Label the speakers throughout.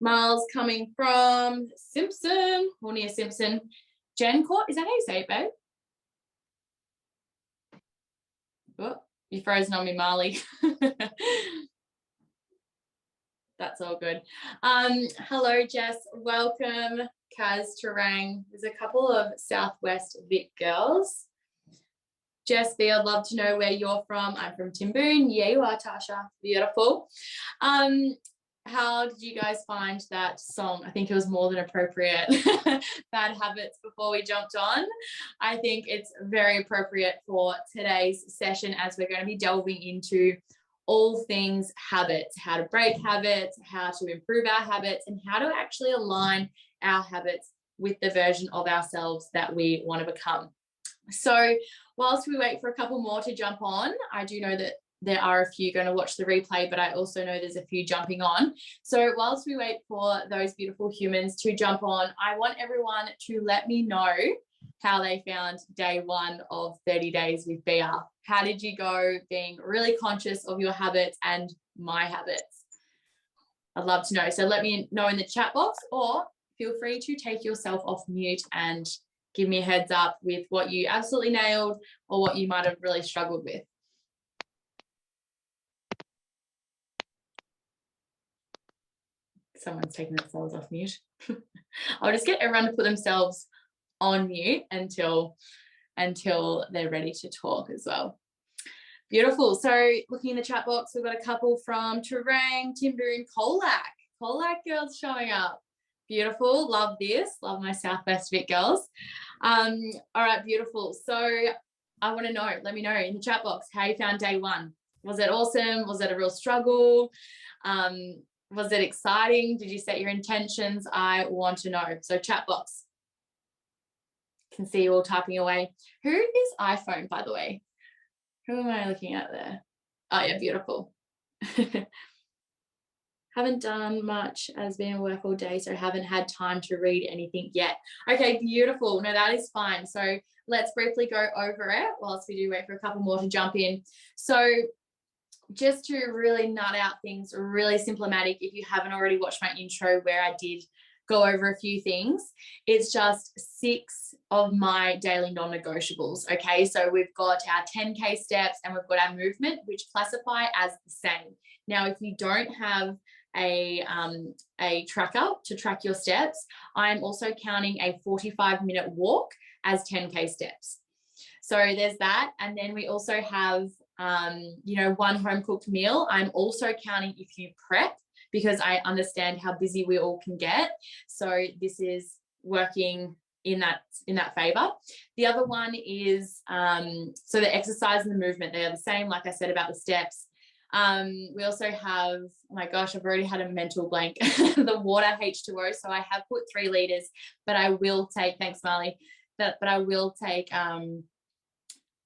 Speaker 1: Miles coming from Simpson, or near Simpson. Jen Court, is that how you say it, babe? Oh, you're frozen on me, Marley. That's all good. Hello, Jess. Welcome, Kaz, Terang. There's a couple of Southwest Vic girls. Jess B, I'd love to know where you're from. I'm from Timboon. Yeah, you are, Tasha. Beautiful. How did you guys find that song? I think it was more than appropriate. Bad Habits before we jumped on. I think it's very appropriate for today's session as we're going to be delving into all things habits, how to break habits, how to improve our habits, and how to actually align our habits with the version of ourselves that we want to become. So whilst we wait for a couple more to jump on, I do know that there are a few going to watch the replay, but I also know there's a few jumping on. So whilst we wait for those beautiful humans to jump on, I want everyone to let me know how they found day one of 30 days with BR. How did you go being really conscious of your habits and my habits? I'd love to know. So let me know in the chat box, or feel free to take yourself off mute and give me a heads up with what you absolutely nailed or what you might have really struggled with. Someone's taking themselves off mute. I'll just get everyone to put themselves on mute until they're ready to talk as well. Beautiful. So looking in the chat box, we've got a couple from Terang, Timboon, Colac. Colac girls showing up. Beautiful. Love this. Love my Southwest Vic girls. All right, beautiful. So I want to know, let me know in the chat box how you found day one. Was it awesome? Was it a real struggle? Was it exciting? Did you set your intentions? I want to know. So chat box. Can see you all typing away. Who is iPhone, by the way? Who am I looking at there? Oh, yeah, beautiful. Haven't done much as been at work all day, so haven't had time to read anything yet. Okay, beautiful. No, that is fine. So let's briefly go over it whilst we do wait for a couple more to jump in. So just to really nut out things really simplematic, if you haven't already watched my intro where I did go over a few things, it's just 6 of my daily non-negotiables. Okay, so we've got our 10K steps and we've got our movement, which classify as the same. Now, if you don't have a tracker to track your steps, I'm also counting a 45-minute walk as 10K steps. So there's that. And then we also have, one home cooked meal. I'm also counting if you prep, because I understand how busy we all can get. So this is working in that favor. The other one is, so the exercise and the movement, they are the same, like I said about the steps. We also have, oh my gosh, I've already had a mental blank, the water H2O. So I have put 3 liters, but I will take, thanks Marley, but I will take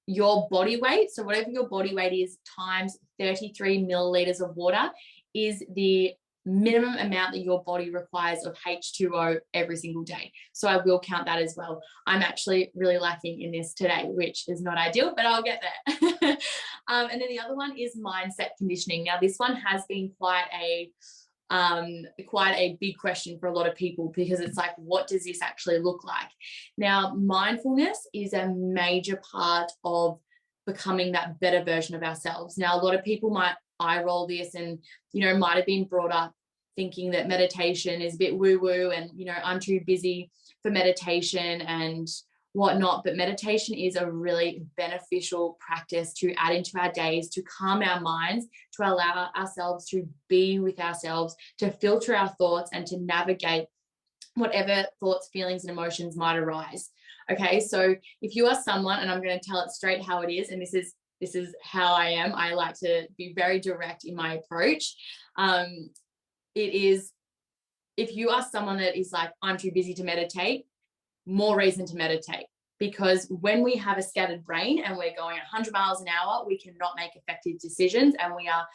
Speaker 1: your body weight. So whatever your body weight is times 33 milliliters of water is the minimum amount that your body requires of H2O every single day. So I will count that as well. I'm actually really lacking in this today, which is not ideal, but I'll get there. And then the other one is mindset conditioning. Now, this one has been quite a big question for a lot of people, because it's like, what does this actually look like? Now, mindfulness is a major part of becoming that better version of ourselves. Now, a lot of people might eye roll this and, might have been brought up thinking that meditation is a bit woo-woo and, I'm too busy for meditation and whatnot. But meditation is a really beneficial practice to add into our days, to calm our minds, to allow ourselves to be with ourselves, to filter our thoughts and to navigate whatever thoughts, feelings, and emotions might arise. Okay, so if you are someone, and I'm going to tell it straight how it is, and this is how I am. I like to be very direct in my approach. It is, if you are someone that is like, I'm too busy to meditate, more reason to meditate. Because when we have a scattered brain and we're going 100 miles an hour, we cannot make effective decisions, and we are,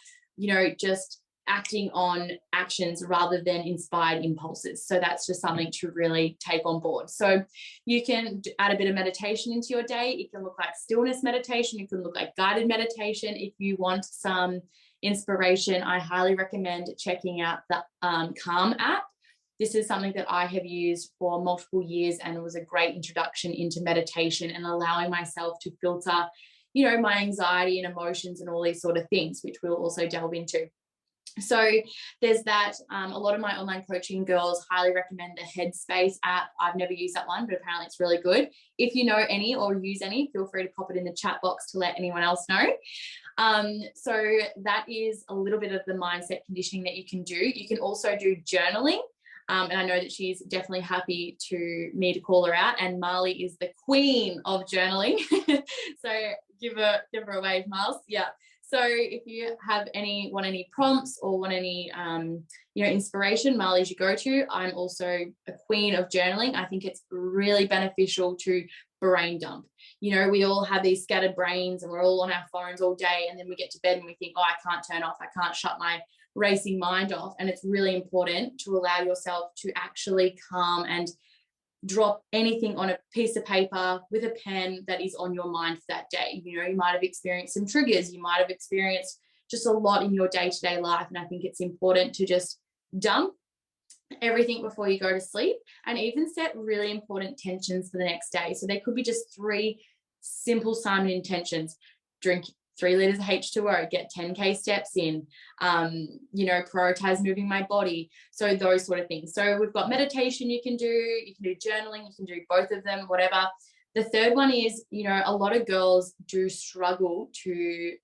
Speaker 1: just acting on actions rather than inspired impulses. So that's just something to really take on board. So you can add a bit of meditation into your day. It can look like stillness meditation. It can look like guided meditation. If you want some inspiration, I highly recommend checking out the Calm app. this is something that I have used for multiple years, and it was a great introduction into meditation and allowing myself to filter, my anxiety and emotions and all these sort of things, which we'll also delve into. So there's that. A lot of my online coaching girls highly recommend the Headspace app. I've never used that one, but apparently it's really good. If you know any or use any, feel free to pop it in the chat box to let anyone else know. So that is a little bit of the mindset conditioning that you can do. You can also do journaling. And I know that she's definitely happy to me to call her out. And Marley is the queen of journaling. So give her a wave, Miles. Yeah. So if you want any prompts or want any, inspiration, Marley's your go-to. I'm also a queen of journaling. I think it's really beneficial to brain dump. We all have these scattered brains and we're all on our phones all day. And then we get to bed and we think, oh, I can't turn off. I can't shut my racing mind off. And it's really important to allow yourself to actually calm and drop anything on a piece of paper with a pen that is on your mind for that day. You might have experienced some triggers. You might have experienced just a lot in your day-to-day life. And I think it's important to just dump everything before you go to sleep and even set really important intentions for the next day. So they could be just 3 simple Simon intentions: drink 3 liters of H2O, get 10K steps in, prioritize moving my body. So those sort of things. So we've got meditation you can do journaling, you can do both of them, whatever. The third one is, a lot of girls do struggle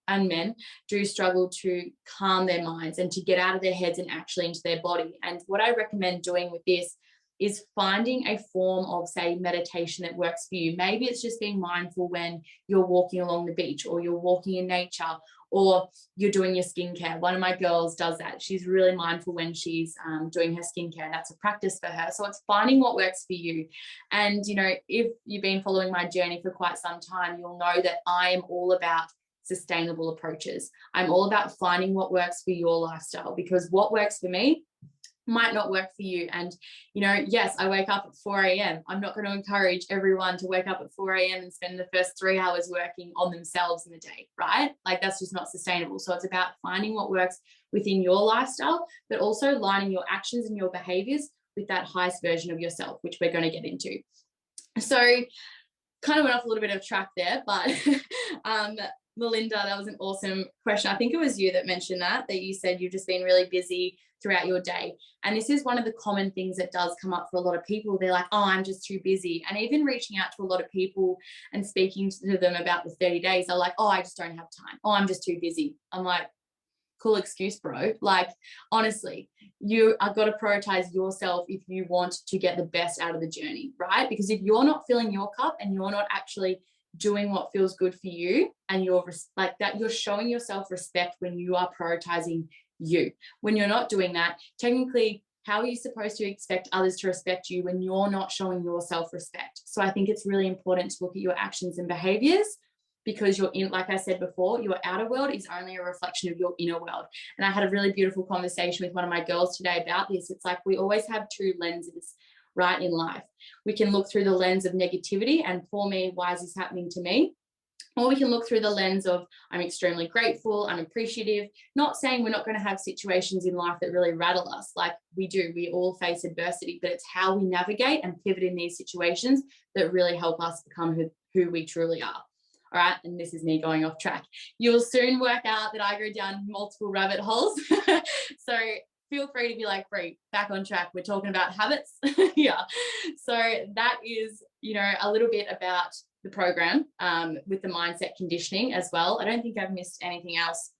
Speaker 1: and men do struggle to calm their minds and to get out of their heads and actually into their body. And what I recommend doing with this is finding a form of, say, meditation that works for you. Maybe it's just being mindful when you're walking along the beach or you're walking in nature or you're doing your skincare. One of my girls does that. She's really mindful when she's doing her skincare, and that's a practice for her. So it's finding what works for you. And, if you've been following my journey for quite some time, you'll know that I am all about sustainable approaches. I'm all about finding what works for your lifestyle, because what works for me might not work for you. And yes, I wake up at 4 a.m. I'm not going to encourage everyone to wake up at 4 a.m. and spend the first 3 hours working on themselves in the day, right? Like, that's just not sustainable. So it's about finding what works within your lifestyle, but also lining your actions and your behaviors with that highest version of yourself, which we're going to get into. So kind of went off a little bit of track there, but Melinda, that was an awesome question. I think it was you that mentioned that you said you've just been really busy throughout your day. And this is one of the common things that does come up for a lot of people. They're like, oh, I'm just too busy. And even reaching out to a lot of people and speaking to them about the 30 days, they're like, oh, I just don't have time. Oh, I'm just too busy. I'm like, cool excuse, bro. Like, honestly, you are got to prioritize yourself if you want to get the best out of the journey, right? Because if you're not filling your cup and you're not actually doing what feels good for you, and you're like that, you're showing yourself respect when you are prioritizing you. When you're not doing that, technically, how are you supposed to expect others to respect you when you're not showing yourself respect? So I think it's really important to look at your actions and behaviors, because like I said before, your outer world is only a reflection of your inner world. And I had a really beautiful conversation with one of my girls today about this. It's like we always have 2 lenses, right, in life. We can look through the lens of negativity and, poor me, why is this happening to me? Or we can look through the lens of, I'm extremely grateful, I'm appreciative. Not saying we're not going to have situations in life that really rattle us. Like, we do, we all face adversity, but it's how we navigate and pivot in these situations that really help us become who we truly are. All right, and this is me going off track. You'll soon work out that I go down multiple rabbit holes. So feel free to be like, Brie, back on track. We're talking about habits. Yeah. So that is, a little bit about the program with the mindset conditioning as well. I don't think I've missed anything else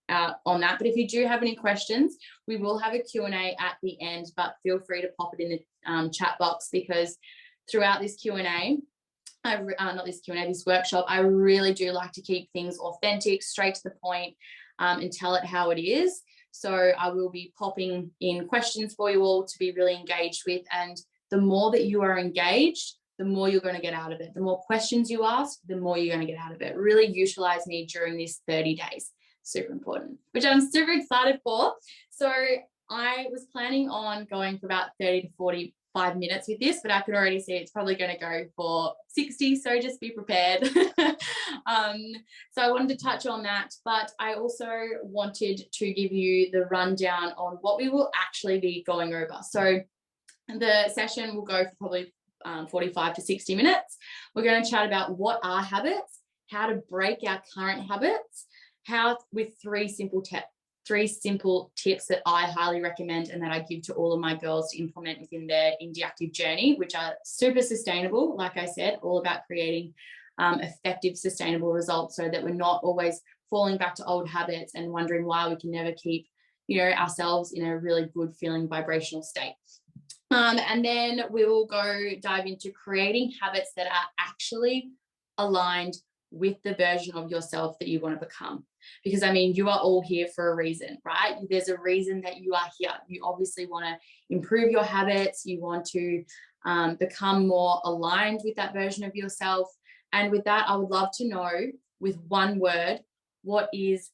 Speaker 1: on that. But if you do have any questions, we will have a Q&A at the end, but feel free to pop it in the chat box, because throughout this Q&A, this workshop, I really do like to keep things authentic, straight to the point, and tell it how it is. So I will be popping in questions for you all to be really engaged with. And the more that you are engaged, the more you're going to get out of it. The more questions you ask, the more you're going to get out of it. Really utilize me during these 30 days. Super important, which I'm super excited for. So I was planning on going for about 30 to 45 minutes with this, but I could already see it's probably going to go for 60. So just be prepared. So I wanted to touch on that, but I also wanted to give you the rundown on what we will actually be going over. So The session will go for probably 45 to 60 minutes. We're going to chat about what are habits, how to break our current habits, how with three simple tips that I highly recommend and that I give to all of my girls to implement within their indie active journey, which are super sustainable. Like I said, all about creating effective, sustainable results so that we're not always falling back to old habits and wondering why we can never keep, ourselves in a really good feeling vibrational state. And then we will dive into creating habits that are actually aligned with the version of yourself that you want to become. Because, you are all here for a reason, right? There's a reason that you are here. You obviously want to improve your habits. You want to become more aligned with that version of yourself. And with that, I would love to know, with one word, what is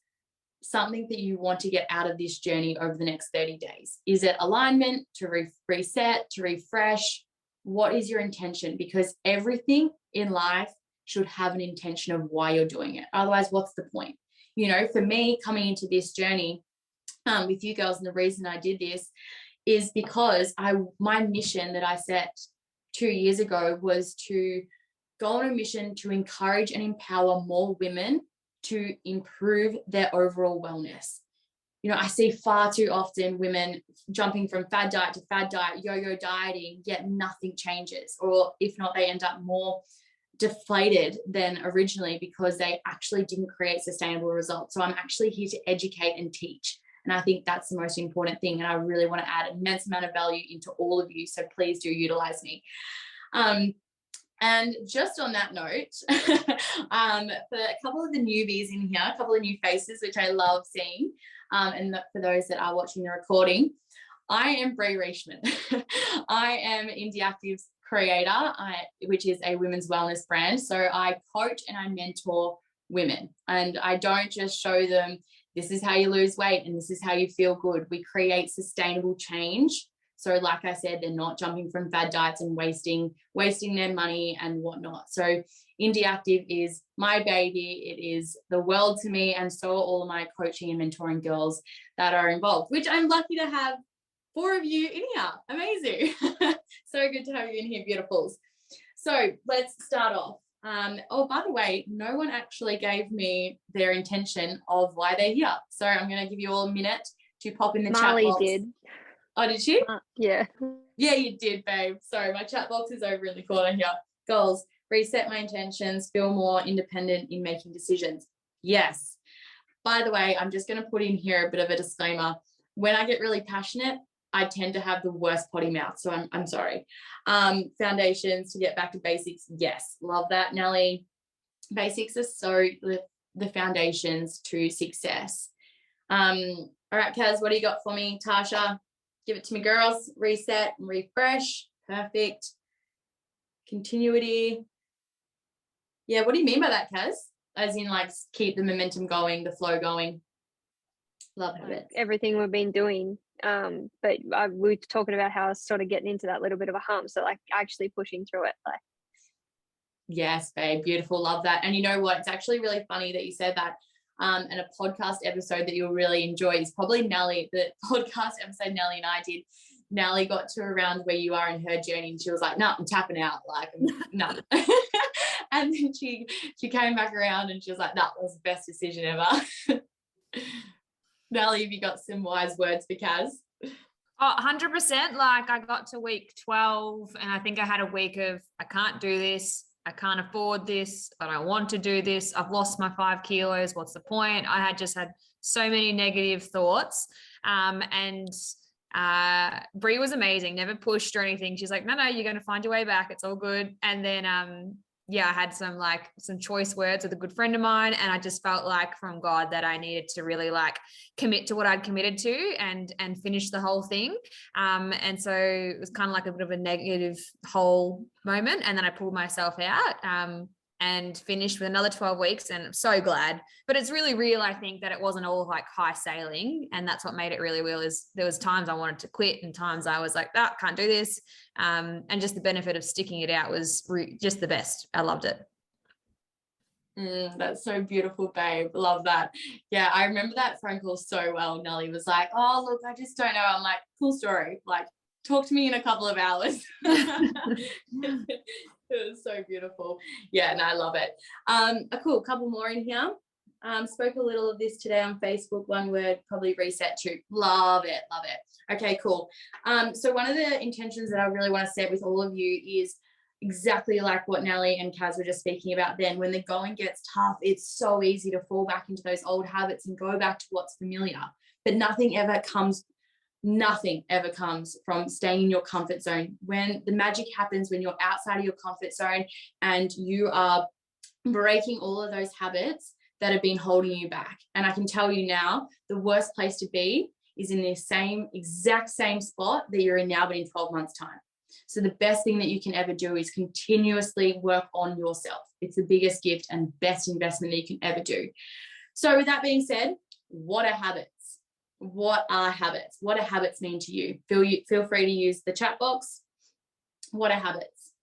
Speaker 1: something that you want to get out of this journey over the next 30 days? Is it alignment, to reset, to refresh? What is your intention? Because everything in life should have an intention of why you're doing it. Otherwise, what's the point? For me, coming into this journey with you girls, and the reason I did this is because my mission that I set 2 years ago was to go on a mission to encourage and empower more women to improve their overall wellness. I see far too often women jumping from fad diet to fad diet, yo-yo dieting, yet nothing changes. Or if not, they end up more deflated than originally because they actually didn't create sustainable results. So I'm actually here to educate and teach. And I think that's the most important thing. And I really want to add an immense amount of value into all of you. So please do utilize me. And just on that note, for a couple of the newbies in here, a couple of new faces, which I love seeing, and for those that are watching the recording, I am Brie Reichman. I am Indie Active's creator, which is a women's wellness brand. So I coach and I mentor women, and I don't just show them this is how you lose weight and this is how you feel good. We create sustainable change. So like I said, they're not jumping from fad diets and wasting their money and whatnot. So Indie Active is my baby. It is the world to me, and so are all of my coaching and mentoring girls that are involved, which I'm lucky to have 4 of you in here. Amazing. So good to have you in here, beautifuls. So let's start off. By the way, no one actually gave me their intention of why they're here. So I'm going to give you all a minute to pop in the chat box.
Speaker 2: Did.
Speaker 1: Oh, did she?
Speaker 2: Yeah.
Speaker 1: Yeah, you did, babe. Sorry, my chat box is over in the corner here. Goals, reset my intentions, feel more independent in making decisions. Yes. By the way, I'm just going to put in here a bit of a disclaimer. When I get really passionate, I tend to have the worst potty mouth. So I'm sorry. Foundations, to get back to basics. Yes. Love that, Nelly. Basics are so the foundations to success. All right, Kaz, what do you got for me? Tasha? Give it to me, girls. Reset and refresh. Perfect. Continuity. Yeah, what do you mean by that, Kaz? As in, like, keep the momentum going, the flow going. Love habits.
Speaker 2: Everything we've been doing. But we were talking about how I was sort of getting into that little bit of a hump. So, like, actually pushing through it.
Speaker 1: Yes, babe. Beautiful. Love that. And you know what? It's actually really funny that you said that. And a podcast episode that you'll really enjoy is probably Nelly, the podcast episode Nelly and I did. Nelly got to around where you are in her journey and she was like, no, I'm tapping out. Like, no. And then she came back around and she was like, that was the best decision ever. Nelly, have you got some wise words for Kaz?
Speaker 3: Oh, 100%. Like, I got to week 12 and I think I had a week of, I can't do this. I can't afford this, but I want to do this. I've lost my 5 kilos. What's the point? I had so many negative thoughts. And Brie was amazing, never pushed or anything. She's like, no, you're going to find your way back. It's all good. And then, I had some choice words with a good friend of mine. And I just felt like from God that I needed to really commit to what I'd committed to and finish the whole thing. And so it was kind of like a bit of a negative whole moment. And then I pulled myself out, and finished with another 12 weeks. And I'm so glad, but it's really real. I think that it wasn't all like high sailing. And that's what made it really real, is there was times I wanted to quit and times I was like, can't do this. And just the benefit of sticking it out was just the best. I loved it.
Speaker 1: That's so beautiful, babe. Love that. Yeah, I remember that phone call so well. Nelly was like, oh, look, I just don't know. I'm like, cool story. Like, talk to me in a couple of hours. It was so beautiful. Yeah, and I love it. A cool couple more in here. Spoke a little of this today on Facebook. One word, probably reset too. Love it, love it. Okay, cool. So one of the intentions that I really want to set with all of you is exactly like what Nelly and Kaz were just speaking about then. When the going gets tough, it's so easy to fall back into those old habits and go back to what's familiar. But nothing ever comes from staying in your comfort zone. When the magic happens, when you're outside of your comfort zone and you are breaking all of those habits that have been holding you back. And I can tell you now, the worst place to be is in the exact same spot that you're in now, but in 12 months' time. So the best thing that you can ever do is continuously work on yourself. It's the biggest gift and best investment that you can ever do. So with that being said, what are habits? What are habits? What do habits mean to you? Feel free to use the chat box. What are habits?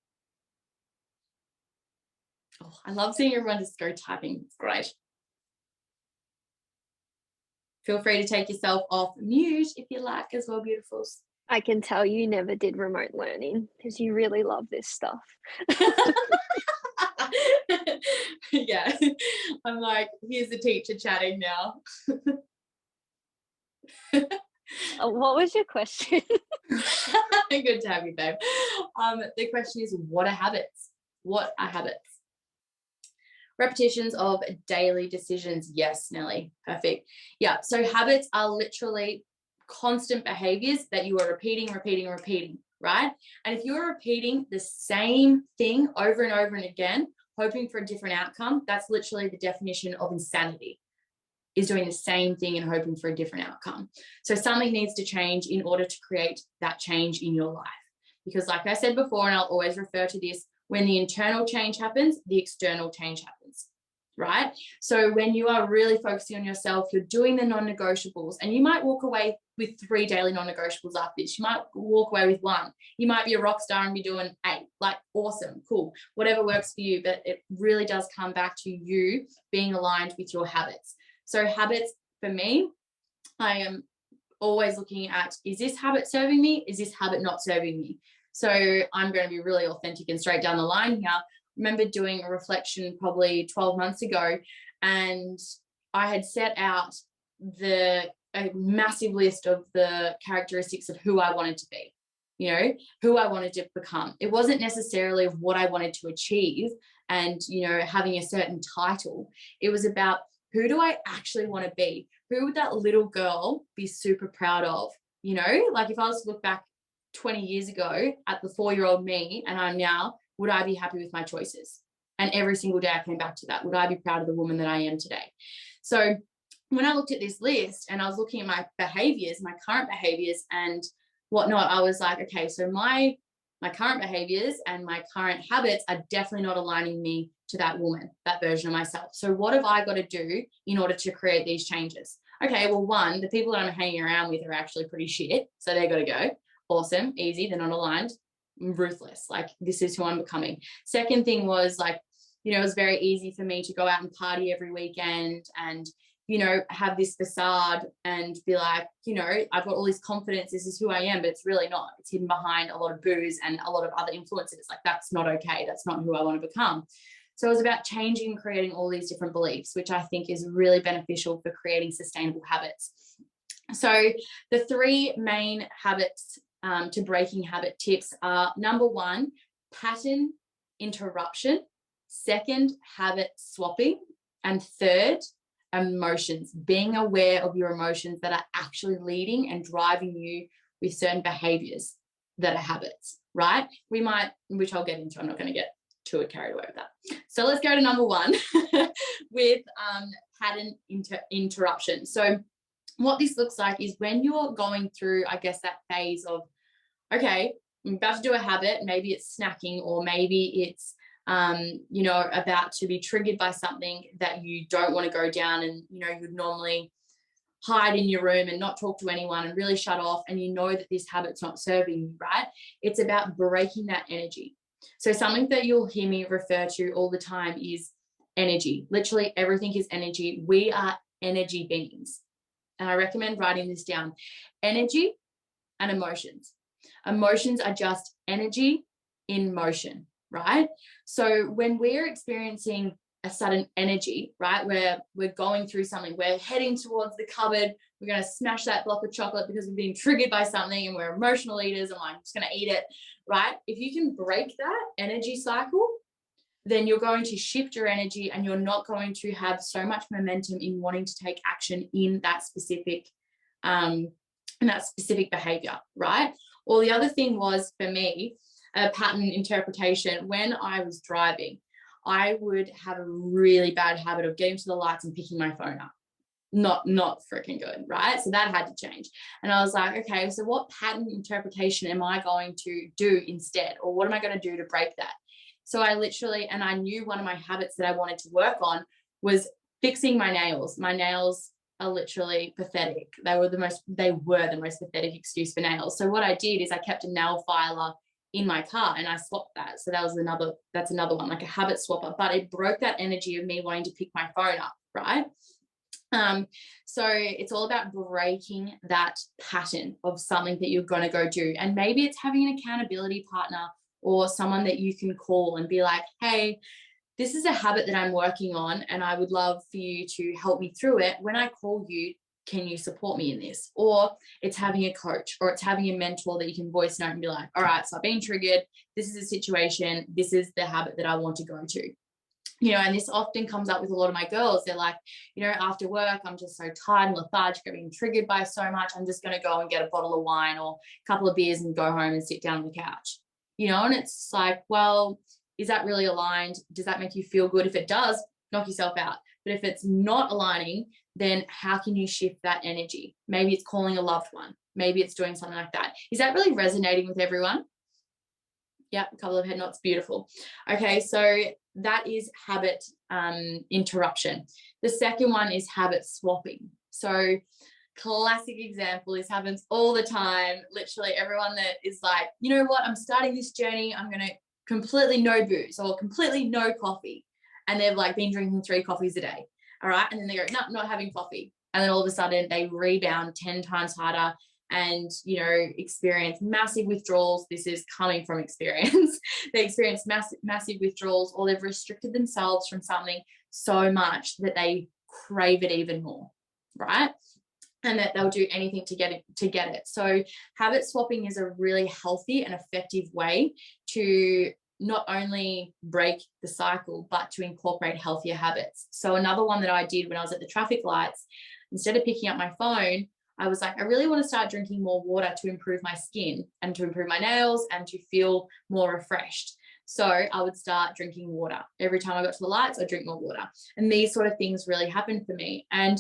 Speaker 1: Oh, I love seeing everyone just go typing. It's great. Feel free to take yourself off mute if you like as well, beautifuls.
Speaker 2: I can tell you never did remote learning because you really love this stuff.
Speaker 1: Yeah, I'm like, here's the teacher chatting now.
Speaker 2: What was your question?
Speaker 1: Good to have you, babe. The question is, what are habits? What are habits? Repetitions of daily decisions. Yes, Nelly. Perfect. Yeah. So habits are literally constant behaviors that you are repeating, right? And if you're repeating the same thing over and over and again, hoping for a different outcome, that's literally the definition of insanity, is doing the same thing and hoping for a different outcome. So something needs to change in order to create that change in your life. Because like I said before, and I'll always refer to this, when the internal change happens, the external change happens, right? So when you are really focusing on yourself, you're doing the non-negotiables, and you might walk away with 3 daily non-negotiables after this. You might walk away with 1. You might be a rock star and be doing 8. Like, awesome, cool, whatever works for you. But it really does come back to you being aligned with your habits. So habits, for me, I am always looking at, is this habit serving me? Is this habit not serving me? So I'm going to be really authentic and straight down the line here. I remember doing a reflection probably 12 months ago, and I had set out a massive list of the characteristics of who I wanted to be, who I wanted to become. It wasn't necessarily of what I wanted to achieve and, having a certain title. It was about, who do I actually want to be? Who would that little girl be super proud of? Like if I was to look back 20 years ago at the 4-year-old me and I'm now, would I be happy with my choices? And every single day I came back to that. Would I be proud of the woman that I am today? So when I looked at this list and I was looking at my behaviors, my current behaviors and whatnot, I was like, okay, so my current behaviors and my current habits are definitely not aligning me to that woman, that version of myself. So what have I got to do in order to create these changes? Okay, well, 1, the people that I'm hanging around with are actually pretty shit. So they've got to go. Awesome, easy, they're not aligned. Ruthless, like this is who I'm becoming. Second thing was like, it was very easy for me to go out and party every weekend and, have this facade and be like, I've got all this confidence, this is who I am, but it's really not. It's hidden behind a lot of booze and a lot of other influences. Like, that's not okay. That's not who I want to become. So it was about changing and creating all these different beliefs, which I think is really beneficial for creating sustainable habits. So the 3 main habits to breaking habit tips are, number 1, pattern interruption. 2nd, habit swapping. And 3rd, emotions, being aware of your emotions that are actually leading and driving you with certain behaviors that are habits, right? Which I'll get into, I'm not going to get too carried away with that. So let's go to number 1 with pattern interruption. So what this looks like is when you're going through, I guess, that phase of, okay, I'm about to do a habit, maybe it's snacking, or maybe it's about to be triggered by something that you don't want to go down, and you'd normally hide in your room and not talk to anyone and really shut off, and that this habit's not serving you, right? It's about breaking that energy. So something that you'll hear me refer to all the time is energy. Literally everything is energy. We are energy beings. And I recommend writing this down. Energy and emotions. Emotions are just energy in motion, right? So when we're experiencing a sudden energy, right, where we're going through something, we're heading towards the cupboard, we're going to smash that block of chocolate because we've been triggered by something and we're emotional eaters and I'm just going to eat it, right? If you can break that energy cycle, then you're going to shift your energy and you're not going to have so much momentum in wanting to take action in that specific behavior, right? Or the other thing was, for me, a pattern interpretation. When I was driving, I would have a really bad habit of getting to the lights and picking my phone up. Not freaking good, right? So that had to change. And I was like, okay, so what pattern interpretation am I going to do instead? Or what am I going to do to break that? So I knew one of my habits that I wanted to work on was fixing my nails. My nails are literally pathetic. They were the most pathetic excuse for nails. So what I did is I kept a nail filer in my car and I swapped that. So that's another one, like a habit swapper, but it broke that energy of me wanting to pick my phone up, right? So it's all about breaking that pattern of something that you're going to go do. And maybe it's having an accountability partner or someone that you can call and be like, hey, this is a habit that I'm working on and I would love for you to help me through it. When I call you, can you support me in this? Or it's having a coach or it's having a mentor that you can voice note and be like, all right, so I've been triggered. This is a situation. This is the habit that I want to go to. And this often comes up with a lot of my girls. They're like, after work, I'm just so tired and lethargic, I'm being triggered by so much. I'm just going to go and get a bottle of wine or a couple of beers and go home and sit down on the couch. And it's like, well, is that really aligned? Does that make you feel good? If it does, knock yourself out. But if it's not aligning, then how can you shift that energy? Maybe it's calling a loved one. Maybe it's doing something like that. Is that really resonating with everyone? Yeah, a couple of head nods. Beautiful. Okay, so that is habit interruption. The second one is habit swapping. So classic example, this happens all the time. Literally everyone that is like, you know what, I'm starting this journey, I'm going to completely no booze or completely no coffee. And they've like been drinking 3 coffees a day. All right. And then they go, no, not having coffee. And then all of a sudden they rebound 10 times harder and, experience massive withdrawals. This is coming from experience. They experience massive withdrawals, or they've restricted themselves from something so much that they crave it even more. Right. And that they'll do anything to get it. So habit swapping is a really healthy and effective way to not only break the cycle, but to incorporate healthier habits. So another one that I did when I was at the traffic lights, instead of picking up my phone, I was like, I really want to start drinking more water to improve my skin and to improve my nails and to feel more refreshed. So I would start drinking water. Every time I got to the lights, I'd drink more water. And these sort of things really happened for me. And,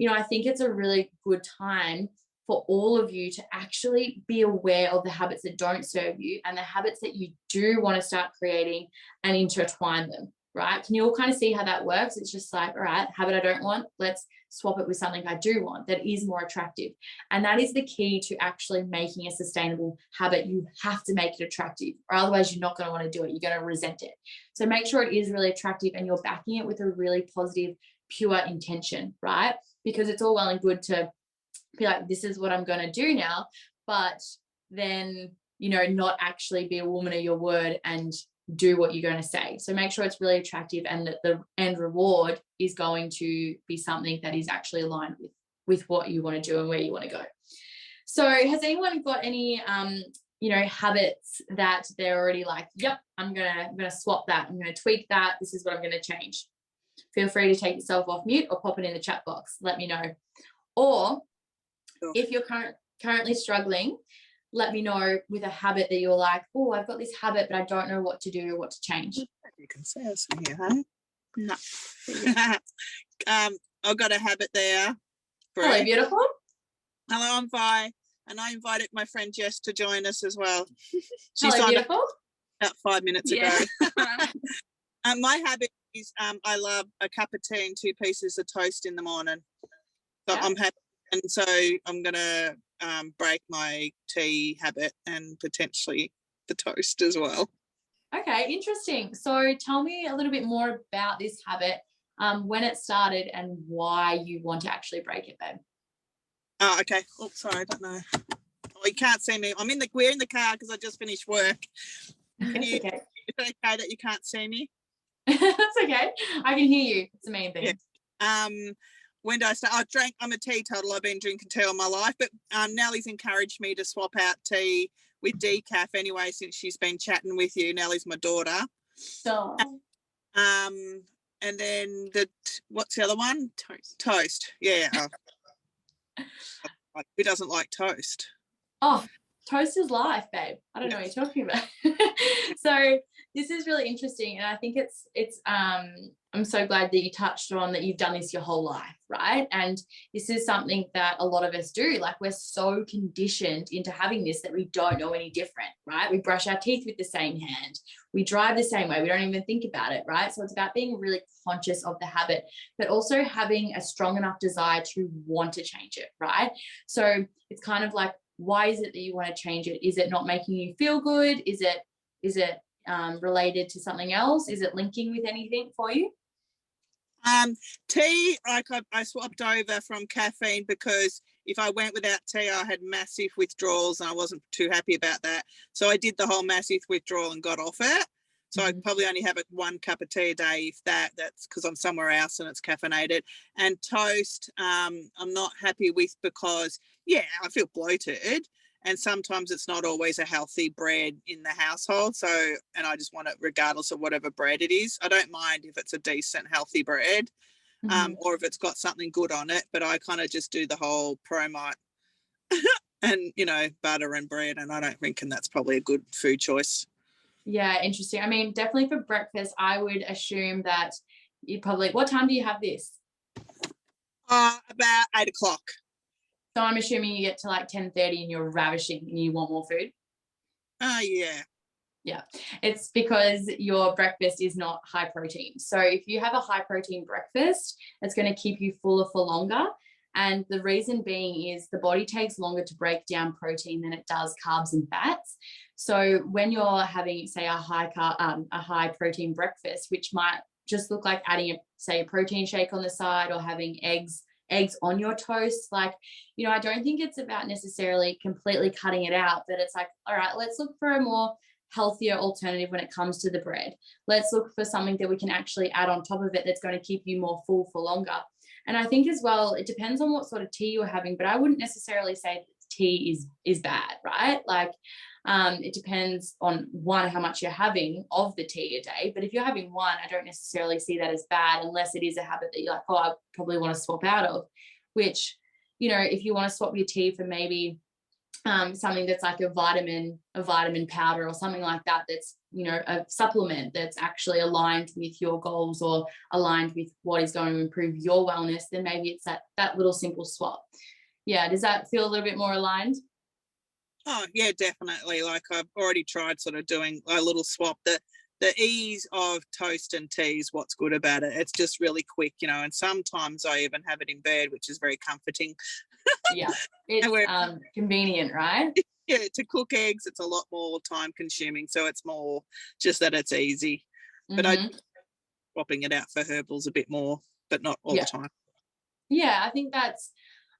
Speaker 1: I think it's a really good time for all of you to actually be aware of the habits that don't serve you and the habits that you do want to start creating and intertwine them, right? Can you all kind of see how that works? It's just like, all right, habit I don't want, let's swap it with something I do want that is more attractive. And that is the key to actually making a sustainable habit. You have to make it attractive, or otherwise you're not going to want to do it. You're going to resent it. So make sure it is really attractive and you're backing it with a really positive, pure intention, right? Because it's all well and good to be like, this is what I'm going to do now, but then, not actually be a woman of your word and do what you're going to say. So make sure it's really attractive and that the end reward is going to be something that is actually aligned with what you want to do and where you want to go. So has anyone got any, habits that they're already like, yep, I'm going to swap that. I'm going to tweak that. This is what I'm going to change. Feel free to take yourself off mute or pop it in the chat box. Let me know. Or if you're currently struggling, let me know with a habit that you're like, oh, I've got this habit, but I don't know what to do or what to change.
Speaker 4: You can see us in here, hey?
Speaker 1: No.
Speaker 4: I've got a habit there.
Speaker 1: Hello, beautiful.
Speaker 4: Hello, I'm Vi, and I invited my friend Jess to join us as well. She
Speaker 1: Hello, beautiful.
Speaker 4: about 5 minutes ago. My habit is I love a cup of tea and 2 pieces of toast in the morning. So I'm happy, and so I'm going to break my tea habit and potentially the toast as well.
Speaker 1: Okay, interesting. So tell me a little bit more about this habit, when it started and why you want to actually break it, babe.
Speaker 4: Oh, okay. Oh, sorry, I don't know. Oh, you can't see me. We're in the car because I just finished work. Can you?
Speaker 1: Okay.
Speaker 4: Is it okay that you can't see me?
Speaker 1: That's okay. I can hear you. It's the main thing.
Speaker 4: Yeah. When did I start? I'm a teetotal. I've been drinking tea all my life, but Nellie's encouraged me to swap out tea with decaf anyway since she's been chatting with you. Nellie's my daughter.
Speaker 1: So.
Speaker 4: And then what's the other one? Toast. Yeah. Who doesn't like toast?
Speaker 1: Oh, toast is life, babe. I don't know what you're talking about. So this is really interesting, and I think it's I'm so glad that you touched on that you've done this your whole life, right? And this is something that a lot of us do. Like, we're so conditioned into having this that we don't know any different, right? We brush our teeth with the same hand. We drive the same way. We don't even think about it, right? So it's about being really conscious of the habit, but also having a strong enough desire to want to change it, right? So it's kind of like, why is it that you want to change it? Is it not making you feel good? Is it related to something else? Is it linking with anything for you?
Speaker 4: Tea, I swapped over from caffeine because if I went without tea, I had massive withdrawals and I wasn't too happy about that. So I did the whole massive withdrawal and got off it. So I probably only have 1 cup of tea a day, if that's because I'm somewhere else and it's caffeinated. And toast, I'm not happy with because, I feel bloated. And sometimes it's not always a healthy bread in the household. So, and I just want it regardless of whatever bread it is. I don't mind if it's a decent, healthy bread or if it's got something good on it. But I kind of just do the whole Promite and, butter and bread. And I don't reckon that's probably a good food choice.
Speaker 1: Yeah, interesting. I mean, definitely for breakfast, I would assume that you probably, what time do you have this?
Speaker 4: About 8 o'clock.
Speaker 1: So I'm assuming you get to like 10:30 and you're ravishing and you want more food?
Speaker 4: Yeah.
Speaker 1: Yeah, it's because your breakfast is not high protein. So if you have a high protein breakfast, it's going to keep you fuller for longer. And the reason being is the body takes longer to break down protein than it does carbs and fats. So when you're having, say, a high protein breakfast, which might just look like adding a protein shake on the side or having eggs on your toast, like, I don't think it's about necessarily completely cutting it out, but it's like, all right, let's look for a more healthier alternative when it comes to the bread. Let's look for something that we can actually add on top of it that's going to keep you more full for longer. And I think as well, it depends on what sort of tea you're having, but I wouldn't necessarily say that tea is bad, right? Like, it depends on, one, how much you're having of the tea a day. But if you're having one, I don't necessarily see that as bad, unless it is a habit that you're like, oh, I probably want to swap out of, which, if you want to swap your tea for maybe something that's like a vitamin powder or something like that, that's, a supplement that's actually aligned with your goals or aligned with what is going to improve your wellness, then maybe it's that little simple swap. Yeah. Does that feel a little bit more aligned?
Speaker 4: Oh, yeah, definitely. Like, I've already tried sort of doing a little swap. The ease of toast and tea is what's good about it. It's just really quick, and sometimes I even have it in bed, which is very comforting.
Speaker 1: Yeah, it's convenient, right?
Speaker 4: Yeah, to cook eggs, it's a lot more time consuming. So it's more just that it's easy. But I'm swapping it out for herbals a bit more, but not all the time.
Speaker 1: Yeah, I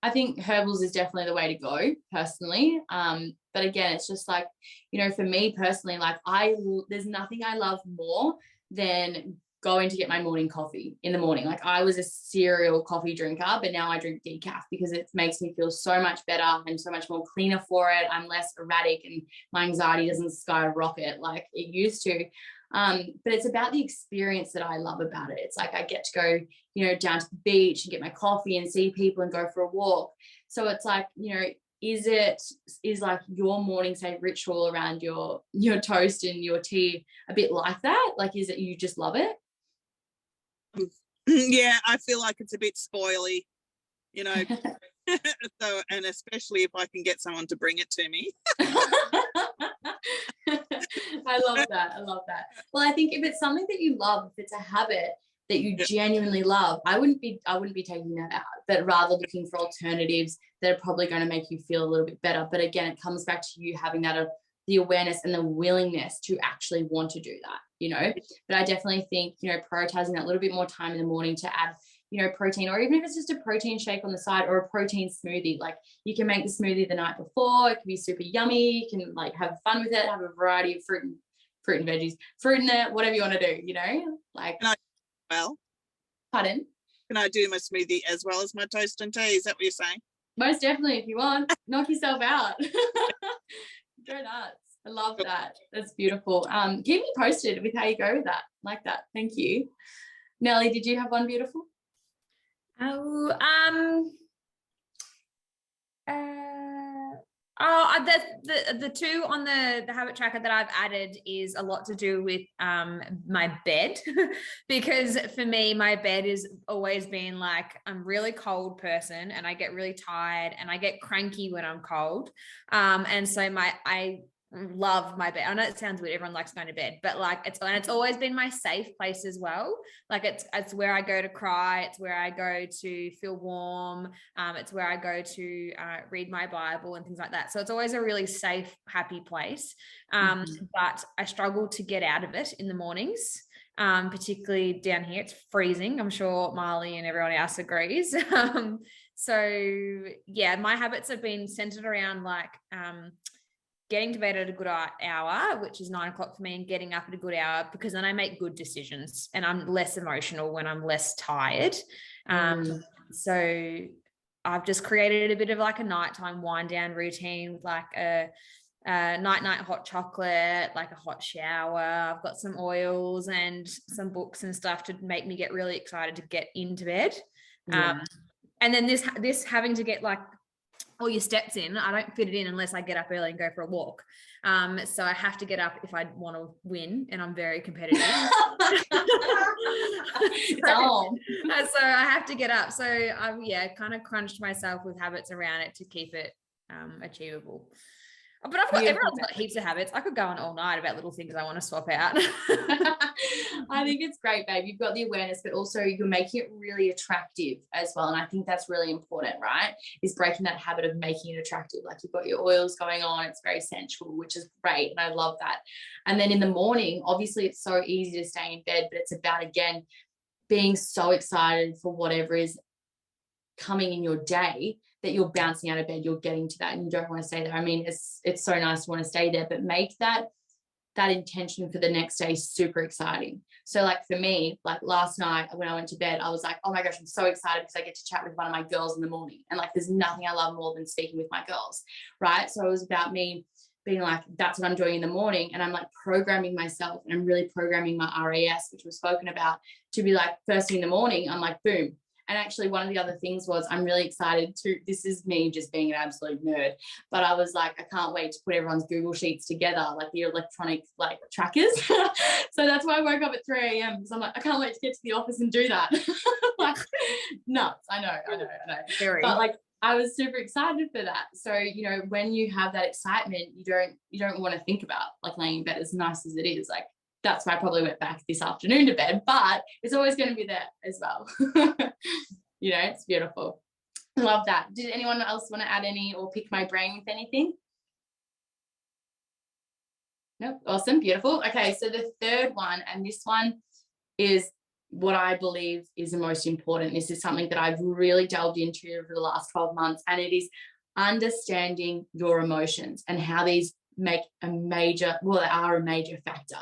Speaker 1: think herbals is definitely the way to go personally. But again, it's just like, for me personally, like there's nothing I love more than going to get my morning coffee in the morning. Like, I was a serial coffee drinker, but now I drink decaf because it makes me feel so much better. I'm so much more cleaner for it. I'm less erratic and my anxiety doesn't skyrocket like it used to. But it's about the experience that I love about it. It's like I get to go, down to the beach and get my coffee and see people and go for a walk. So it's like, is like your morning, say, ritual around your toast and your tea a bit like that? Like, is it you just love it?
Speaker 4: Yeah, I feel like it's a bit spoily, so, and especially if I can get someone to bring it to me.
Speaker 1: I love that. Well, I think if it's something that you love, if it's a habit that you genuinely love, I wouldn't be taking that out, but rather looking for alternatives that are probably going to make you feel a little bit better. But again, it comes back to you having that the awareness and the willingness to actually want to do that, But I definitely think, prioritizing that little bit more time in the morning to add, you know, protein, or even if it's just a protein shake on the side or a protein smoothie. Like you can make the smoothie the night before. It can be super yummy. You can like have fun with it, have a variety of fruit and veggies, fruit in it, whatever you want to do, you know, like.
Speaker 4: Well,
Speaker 1: pardon?
Speaker 4: Can I do my smoothie as well as my toast and tea? Is that what you're saying?
Speaker 1: Most definitely. If you want, knock yourself out. Go nuts. I love that. That's beautiful. Keep me posted with how you go with that. Like that. Thank you. Nelly, did you have one beautiful?
Speaker 3: The two on the habit tracker that I've added is a lot to do with my bed because for me my bed has always been like, I'm a really cold person and I get really tired and I get cranky when I'm cold, and so I love my bed. I know it sounds weird, everyone likes going to bed, but like it's always been my safe place as well. Like it's where I go to cry, it's where I go to feel warm, it's where I go to read my Bible and things like that. So it's always a really safe, happy place, but I struggle to get out of it in the mornings, particularly down here. It's freezing. I'm sure Marley and everyone else agrees. So yeah, my habits have been centered around like getting to bed at a good hour, which is 9 o'clock for me, and getting up at a good hour, because then I make good decisions and I'm less emotional when I'm less tired. So I've just created a bit of like a nighttime wind down routine with like a night hot chocolate, like a hot shower. I've got some oils and some books and stuff to make me get really excited to get into bed. And then this having to get like all your steps in, I don't fit it in unless I get up early and go for a walk. So I have to get up if I want to win, and I'm very competitive. So I have to get up. So I've kind of crunched myself with habits around it to keep it achievable. But everyone's got heaps of habits. I could go on all night about little things I want to swap out.
Speaker 1: I think it's great, babe. You've got the awareness, but also you're making it really attractive as well. And I think that's really important, right? Is breaking that habit of making it attractive. Like you've got your oils going on. It's very sensual, which is great. And I love that. And then in the morning, obviously it's so easy to stay in bed, but it's about, again, being so excited for whatever is coming in your day that you're bouncing out of bed, you're getting to that, and you don't want to stay there. I mean, it's so nice to want to stay there, but make that intention for the next day super exciting. So like for me, like last night when I went to bed, I was like, oh my gosh, I'm so excited because I get to chat with one of my girls in the morning. And like, there's nothing I love more than speaking with my girls, right? So it was about me being like, that's what I'm doing in the morning. And I'm like programming myself, and I'm really programming my RAS, which was spoken about, to be like first thing in the morning, I'm like, boom. And actually one of the other things was I'm really excited this is me just being an absolute nerd, but I was like, I can't wait to put everyone's Google Sheets together, like the electronic like trackers. So that's why I woke up at 3 a.m. because I'm like, I can't wait to get to the office and do that. Like nuts. I know. But like I was super excited for that. So, you know, when you have that excitement, you don't want to think about like laying in bed, as nice as it is. Like that's why I probably went back this afternoon to bed, but it's always going to be there as well. You know, it's beautiful. Love that. Did anyone else want to add any or pick my brain with anything? Nope. Awesome. Beautiful. Okay. So the third one, and this one is what I believe is the most important. This is something that I've really delved into over the last 12 months, and it is understanding your emotions and how these they are a major factor.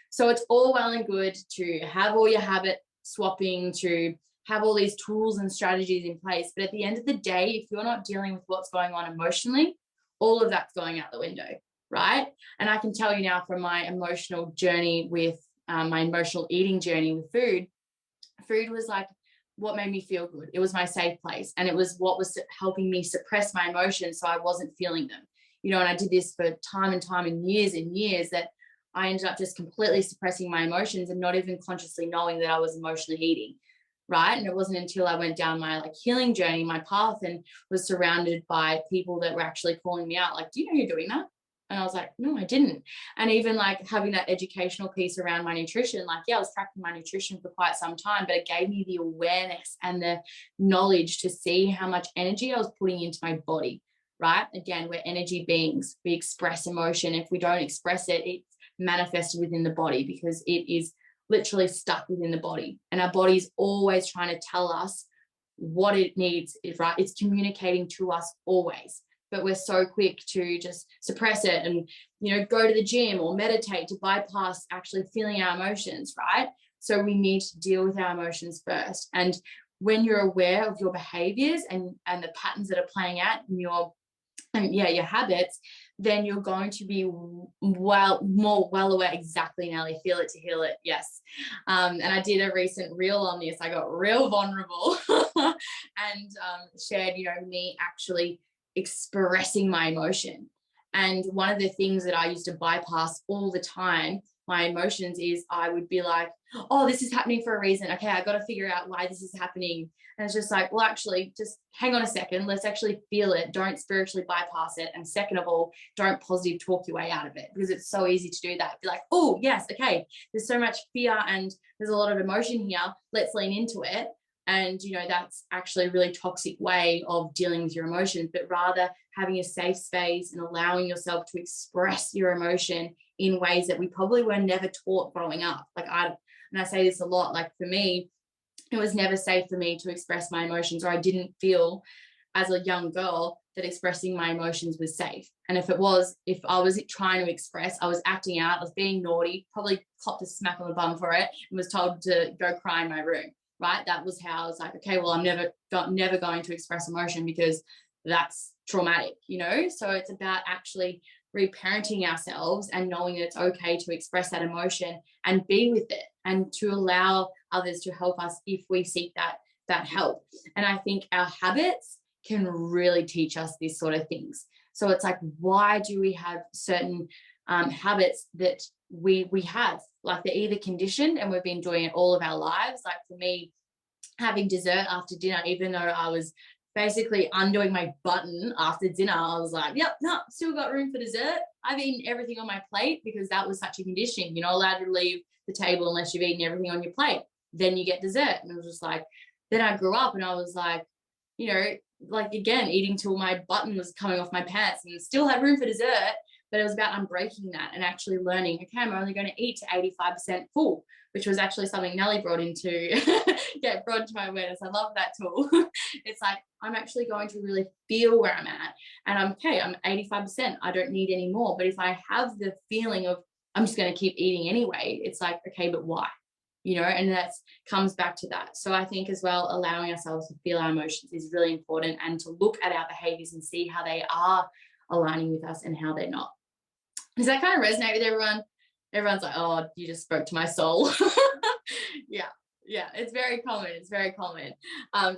Speaker 1: So it's all well and good to have all your habit swapping, to have all these tools and strategies in place. But at the end of the day, if you're not dealing with what's going on emotionally, all of that's going out the window, right? And I can tell you now from my emotional journey with my emotional eating journey with food was like what made me feel good. It was my safe place. And it was what was helping me suppress my emotions so I wasn't feeling them. You know, and I did this for time and years that I ended up just completely suppressing my emotions and not even consciously knowing that I was emotionally eating, right? And it wasn't until I went down my like healing journey, my path, and was surrounded by people that were actually calling me out, like, do you know you're doing that? And I was like, no, I didn't. And even like having that educational piece around my nutrition, like, yeah, I was tracking my nutrition for quite some time, but it gave me the awareness and the knowledge to see how much energy I was putting into my body, right? Again, we're energy beings. We express emotion. If we don't express it, it's manifested within the body because it is literally stuck within the body, and our body's always trying to tell us what it needs, right? It's communicating to us always, but we're so quick to just suppress it and, you know, go to the gym or meditate to bypass actually feeling our emotions, right? So we need to deal with our emotions first. And when you're aware of your behaviors and the patterns that are playing out in your habits, then you're going to be more well aware. Exactly, Nelly. Feel it to heal it. Yes. And I did a recent reel on this. I got real vulnerable and shared, you know, me actually expressing my emotion. And one of the things that I used to bypass all the time, my emotions, is I would be like, oh, this is happening for a reason. Okay, I got to figure out why this is happening. And it's just like, well, actually, just hang on a second. Let's actually feel it. Don't spiritually bypass it. And second of all, don't positive talk your way out of it, because it's so easy to do that. Be like, oh, yes, okay, there's so much fear and there's a lot of emotion here. Let's lean into it. And, you know, that's actually a really toxic way of dealing with your emotions, but rather having a safe space and allowing yourself to express your emotion in ways that we probably were never taught growing up. Like I say this a lot, like for me, it was never safe for me to express my emotions, or I didn't feel as a young girl that expressing my emotions was safe. And if I was trying to express, I was acting out, I was being naughty, probably copped a smack on the bum for it and was told to go cry in my room, right? That was how I was like, okay, well, I'm never going to express emotion because that's traumatic, you know? So it's about actually reparenting ourselves and knowing that it's okay to express that emotion and be with it, and to allow others to help us if we seek that help. And I think our habits can really teach us this sort of things. So it's like, why do we have certain habits that we have? Like, they're either conditioned and we've been doing it all of our lives. Like for me, having dessert after dinner, even though I was basically undoing my button after dinner, I was like, yep, no, still got room for dessert. I've eaten everything on my plate, because that was such a conditioning. You're not allowed to leave the table unless you've eaten everything on your plate. Then you get dessert. And it was just like, then I grew up and I was like, you know, like, again, eating till my button was coming off my pants and still had room for dessert. But it was about unbreaking that and actually learning, okay, I'm only going to eat to 85% full, which was actually something Nelly brought into my awareness. I love that tool. It's like, I'm actually going to really feel where I'm at, and I'm 85%. I don't need any more. But if I have the feeling of I'm just going to keep eating anyway, it's like, okay, but why? You know, and that comes back to that. So I think as well, allowing ourselves to feel our emotions is really important, and to look at our behaviors and see how they are aligning with us and how they're not. Does that kind of resonate with everyone? Everyone's like, oh, you just spoke to my soul. Yeah, it's very common.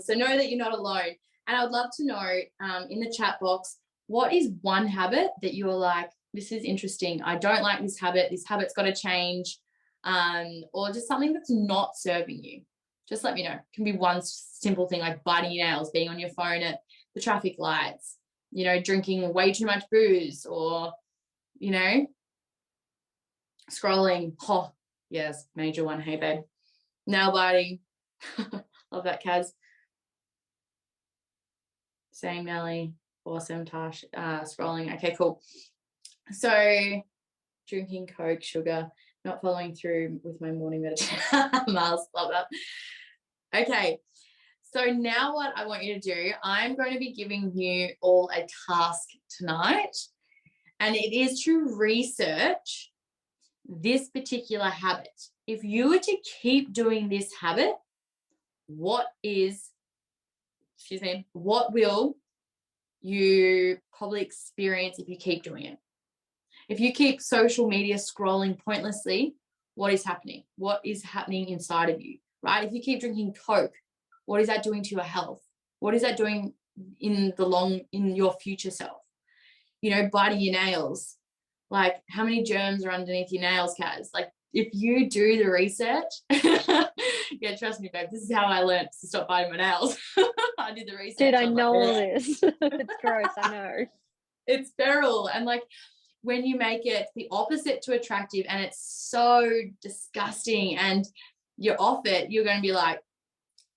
Speaker 1: So know that you're not alone. And I would love to know in the chat box, what is one habit that you're like, this is interesting, I don't like this habit's got to change, or just something that's not serving you. Just let me know. It can be one simple thing, like biting your nails, being on your phone at the traffic lights, you know, drinking way too much booze, or, you know, scrolling. Oh, yes, major one. Hey, babe. Nail biting. Love that, Kaz. Same, Nelly. Awesome, Tash. Scrolling. Okay, cool. So drinking Coke, sugar, not following through with my morning meditation. Miles, love that. Okay. So now what I want you to do, I'm going to be giving you all a task tonight, and it is to research this particular habit. If you were to keep doing this habit, what will you probably experience if you keep doing it? If you keep social media scrolling pointlessly, what is happening? What is happening inside of you, right? If you keep drinking Coke, what is that doing to your health? What is that doing in your future self? You know, biting your nails. Like, how many germs are underneath your nails, Kaz? Like, if you do the research, yeah, trust me, babe, this is how I learned to stop biting my nails. I did the research.
Speaker 2: Dude, I know all this. It's gross, I know.
Speaker 1: It's feral. And like, when you make it the opposite to attractive and it's so disgusting and you're off it, you're going to be like,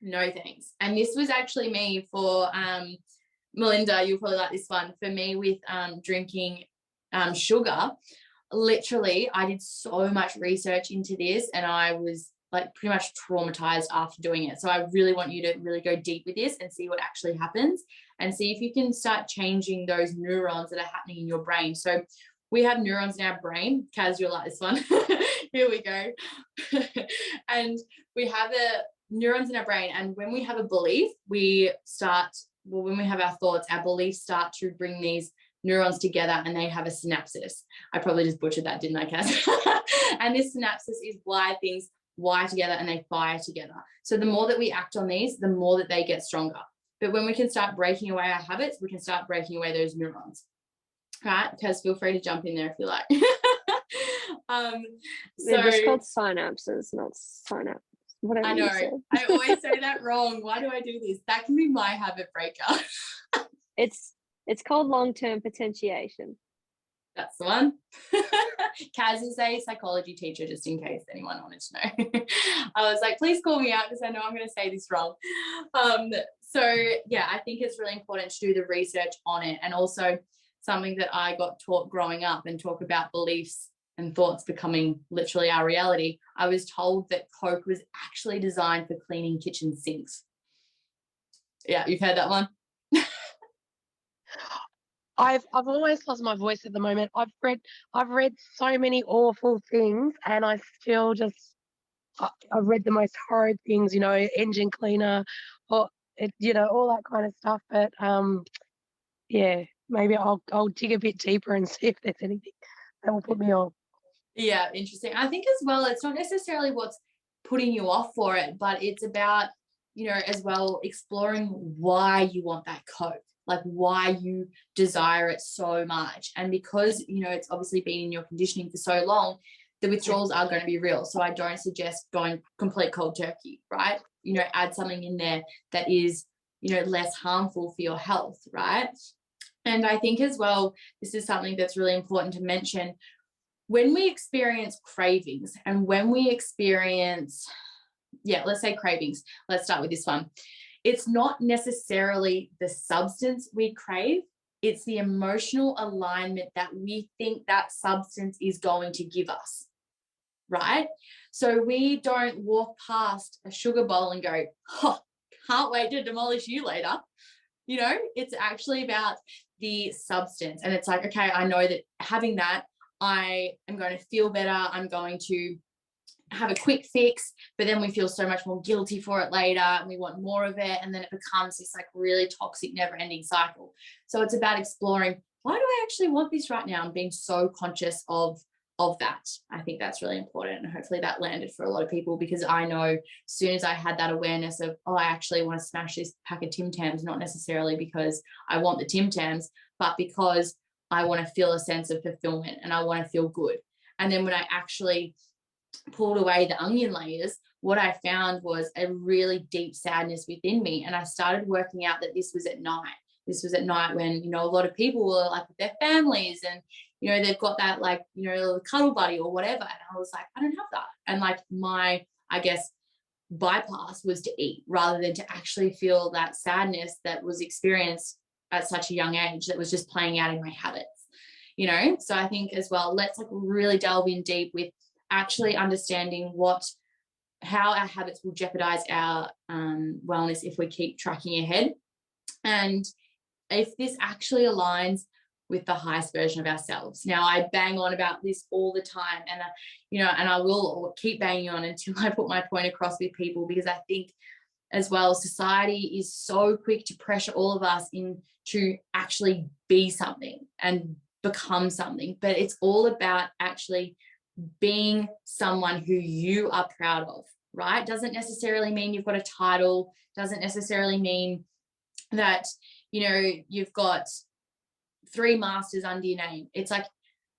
Speaker 1: no thanks. And this was actually me for Melinda, you'll probably like this one. For me with drinking sugar, literally, I did so much research into this, and I was like pretty much traumatized after doing it. So I really want you to really go deep with this and see what actually happens, and see if you can start changing those neurons that are happening in your brain. So we have neurons in our brain. Kaz, you'll like this one. Here we go. And we have neurons in our brain. And when we have a belief, when we have our thoughts, our beliefs start to bring these neurons together, and they have a synapses. I probably just butchered that, didn't I, Kaz? And this synapses is why things wire together and they fire together. So the more that we act on these, the more that they get stronger. But when we can start breaking away our habits, we can start breaking away those neurons. Right? Because feel free to jump in there if you like.
Speaker 2: They're just called synapses, not synapse. Whatever
Speaker 1: I know.
Speaker 2: you said.
Speaker 1: I always say that wrong. Why do I do this? That can be my habit breaker.
Speaker 2: It's called long-term potentiation.
Speaker 1: That's the one. Kaz is a psychology teacher, just in case anyone wanted to know. I was like, please call me out because I know I'm going to say this wrong. So yeah, I think it's really important to do the research on it, and also something that I got taught growing up, and talk about beliefs and thoughts becoming literally our reality. I was told that Coke was actually designed for cleaning kitchen sinks. Yeah, you've heard that one?
Speaker 5: I've almost lost my voice at the moment. I've read so many awful things, and I still just I've read the most horrid things, engine cleaner, or all that kind of stuff. But yeah, maybe I'll dig a bit deeper and see if there's anything that will put me on.
Speaker 1: Yeah, interesting. I think as well, it's not necessarily what's putting you off for it, but it's about, as well, exploring why you want that Coke, like why you desire it so much. And because, it's obviously been in your conditioning for so long, the withdrawals are going to be real. So I don't suggest going complete cold turkey, right? Add something in there that is, less harmful for your health, right? And I think as well, this is something that's really important to mention. When we experience cravings, and when we experience, let's say cravings, let's start with this one. It's not necessarily the substance we crave, it's the emotional alignment that we think that substance is going to give us, right? So we don't walk past a sugar bowl and go, oh, can't wait to demolish you later. It's actually about the substance. And it's like, okay, I know that having that, I am going to feel better. I'm going to have a quick fix, but then we feel so much more guilty for it later, and we want more of it. And then it becomes this like really toxic, never ending cycle. So it's about exploring, why do I actually want this right now? And being so conscious of that. I think that's really important. And hopefully that landed for a lot of people, because I know as soon as I had that awareness of, I actually want to smash this pack of Tim Tams, not necessarily because I want the Tim Tams, but because I want to feel a sense of fulfillment and I want to feel good. And then when I actually pulled away the onion layers, what I found was a really deep sadness within me. And I started working out that this was at night. This was at night when, a lot of people were like with their families, and, they've got that like, cuddle buddy or whatever. And I was like, I don't have that. And like my, I guess, bypass was to eat rather than to actually feel that sadness that was experienced at such a young age, that was just playing out in my habits, So I think as well, let's like really delve in deep with actually understanding how our habits will jeopardize our wellness if we keep tracking ahead, and if this actually aligns with the highest version of ourselves. Now, I bang on about this all the time, and and I will keep banging on until I put my point across with people, because I think as well, society is so quick to pressure all of us into actually be something and become something, but it's all about actually being someone who you are proud of, right? Doesn't necessarily mean you've got a title, doesn't necessarily mean that, you've got 3 masters under your name. It's like,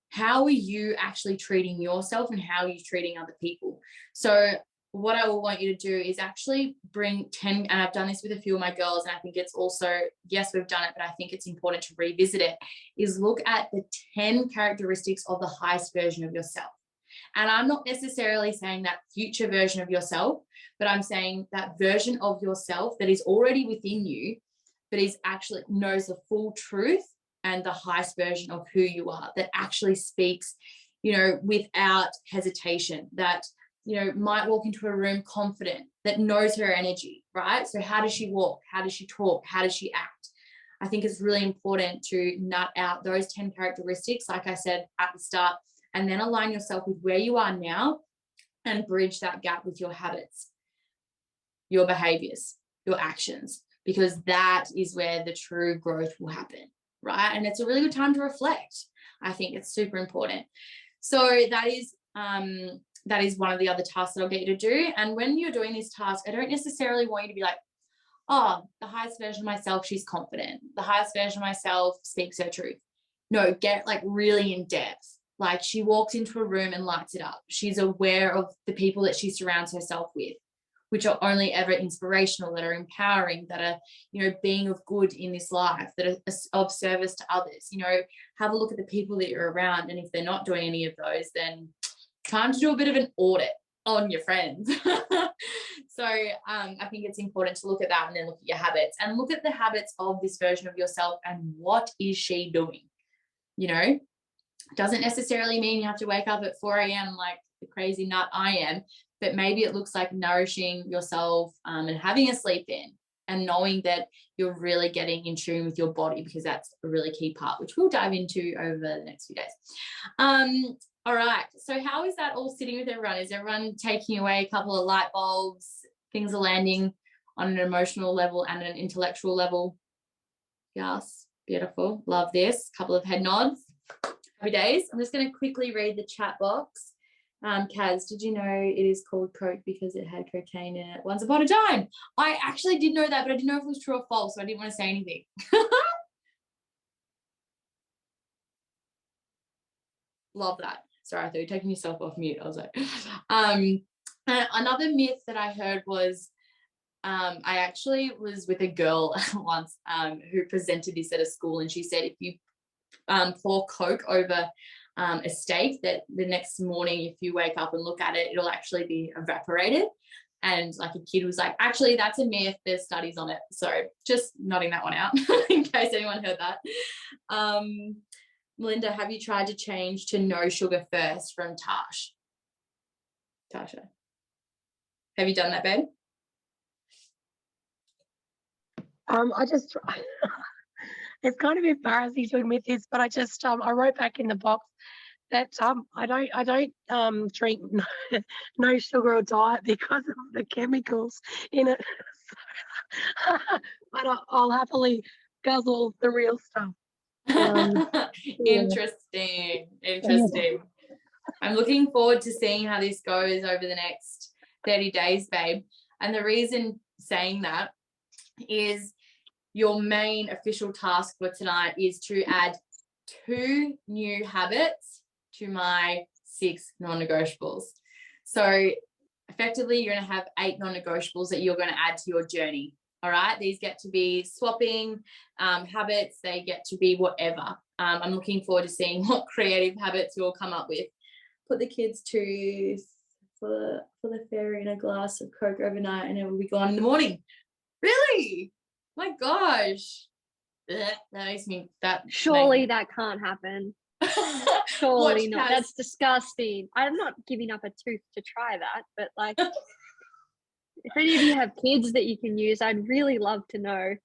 Speaker 1: how are you actually treating yourself, and how are you treating other people? So what I will want you to do is actually bring 10, and I've done this with a few of my girls, and I think it's also, yes, we've done it, but I think it's important to revisit it, is look at the 10 characteristics of the highest version of yourself. And I'm not necessarily saying that future version of yourself, but I'm saying that version of yourself that is already within you, but is actually knows the full truth and the highest version of who you are, that actually speaks you know, without hesitation, that, you know, might walk into a room confident, that knows her energy, right? So how does she walk? How does she talk? How does she act? I think it's really important to nut out those 10 characteristics, like I said at the start, and then align yourself with where you are now and bridge that gap with your habits, your behaviors, your actions, because that is where the true growth will happen, right? And it's a really good time to reflect. I think it's super important. So that is one of the other tasks that I'll get you to do. And when you're doing this task, I don't necessarily want you to be like, oh, the highest version of myself, she's confident. The highest version of myself speaks her truth. No, get like really in depth. Like she walks into a room and lights it up. She's aware of the people that she surrounds herself with, which are only ever inspirational, that are empowering, that are, you know, being of good in this life, that are of service to others. You know, have a look at the people that you're around. And if they're not doing any of those, then time to do a bit of an audit on your friends. So I think it's important to look at that and then look at your habits and look at the habits of this version of yourself and what is she doing? You know, doesn't necessarily mean you have to wake up at 4 a.m. like the crazy nut I am, but maybe it looks like nourishing yourself and having a sleep in and knowing that you're really getting in tune with your body, because that's a really key part, which we'll dive into over the next few days. All right. So how is that all sitting with everyone? Is everyone taking away a couple of light bulbs? Things are landing on an emotional level and an intellectual level? Yes. Beautiful. Love this. Couple of head nods. Happy days. I'm just going to quickly read the chat box. Kaz, did you know it is called Coke because it had cocaine in it once upon a time? I actually did know that, but I didn't know if it was true or false, so I didn't want to say anything. Love that. Sorry, I thought you were taking yourself off mute. I was like, another myth that I heard was, I actually was with a girl once who presented this at a school, and she said if you pour Coke over a steak, that the next morning if you wake up and look at it, it'll actually be evaporated. And like a kid was like, actually that's a myth, there's studies on it. So just nodding that one out in case anyone heard that. Melinda, have you tried to change to no sugar first from Tasha? Have you done that, babe?
Speaker 5: I just it's kind of embarrassing to admit this, but I just I wrote back in the box that I don't drink no sugar or diet because of the chemicals in it. But I'll happily guzzle the real stuff.
Speaker 1: Interesting. I'm looking forward to seeing how this goes over the next 30 days, babe. And the reason saying that is your main official task for tonight is to add 2 new habits to my 6 non-negotiables. So effectively, you're going to have 8 non-negotiables that you're going to add to your journey. All right. These get to be swapping habits. They get to be whatever. I'm looking forward to seeing what creative habits you'll come up with. Put the kids to for the fairy in a glass of Coke overnight and it will be gone in the morning. Really? My gosh. That makes me
Speaker 2: Surely that can't happen. Surely not. That's disgusting. I'm not giving up a tooth to try that, but like if any of you have kids that you can use, I'd really love to know.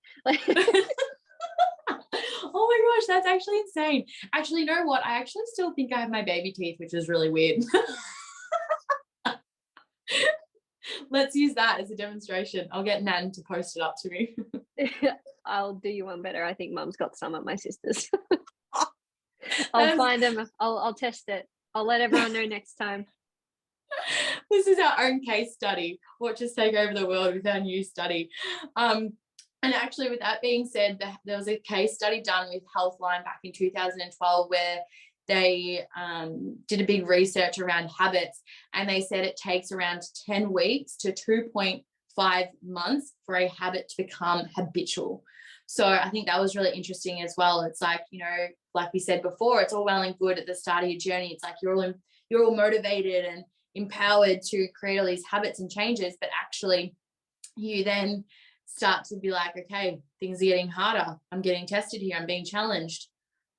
Speaker 1: Oh my gosh, that's actually insane. Actually, you know what? I actually still think I have my baby teeth, which is really weird. Let's use that as a demonstration. I'll get Nan to post it up to me.
Speaker 2: I'll do you one better. I think Mum's got some at my sister's. I'll find them. I'll test it. I'll let everyone know next time.
Speaker 1: This is our own case study. Watch us take over the world with our new study. And actually, with that being said, there was a case study done with Healthline back in 2012 where they did a big research around habits, and they said it takes around 10 weeks to 2.5 months for a habit to become habitual. So I think that was really interesting as well. It's like, you know, like we said before, it's all well and good at the start of your journey. It's like you're all motivated and empowered to create all these habits and changes, but actually you then start to be like, okay, things are getting harder. I'm getting tested here. I'm being challenged.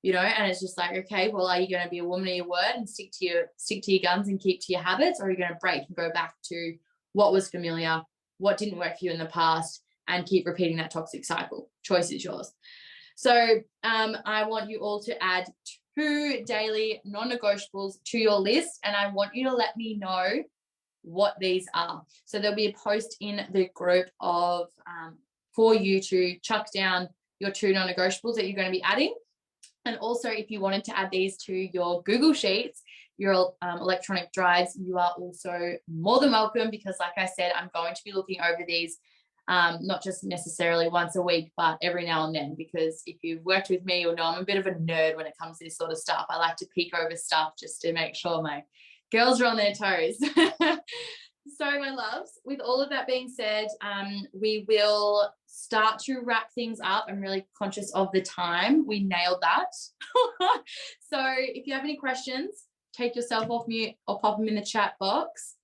Speaker 1: you know, and it's just like, okay, well, are you going to be a woman of your word and stick to your guns and keep to your habits, or are you going to break and go back to what was familiar, what didn't work for you in the past, and keep repeating that toxic cycle? Choice is yours. So I want you all to add 2 daily non-negotiables to your list, and I want you to let me know what these are. So there'll be a post in the group of for you to chuck down your 2 non-negotiables that you're going to be adding. And also, if you wanted to add these to your Google Sheets, your electronic drives, you are also more than welcome, because like I said, I'm going to be looking over these not just necessarily once a week, but every now and then, because if you've worked with me, you'll know I'm a bit of a nerd when it comes to this sort of stuff. I like to peek over stuff just to make sure my girls are on their toes. So my loves, with all of that being said, we will start to wrap things up. I'm really conscious of the time. We nailed that. So if you have any questions, take yourself off mute or pop them in the chat box.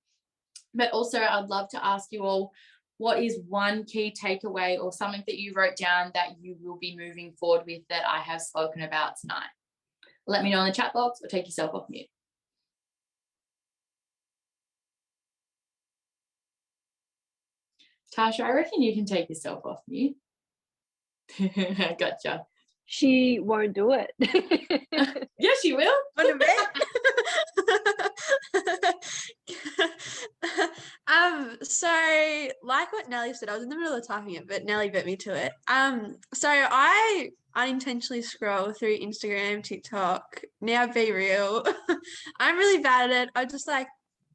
Speaker 1: But also, I'd love to ask you all, what is one key takeaway or something that you wrote down that you will be moving forward with that I have spoken about tonight? Let me know in the chat box, or take yourself off mute. Tasha, I reckon you can take yourself off mute. Gotcha.
Speaker 2: She won't do it.
Speaker 1: Yeah, she will.
Speaker 6: Want a bit? So like what Nelly said, I was in the middle of typing it, but Nelly beat me to it. So I unintentionally scroll through Instagram, TikTok, now Be Real. I'm really bad at it. I just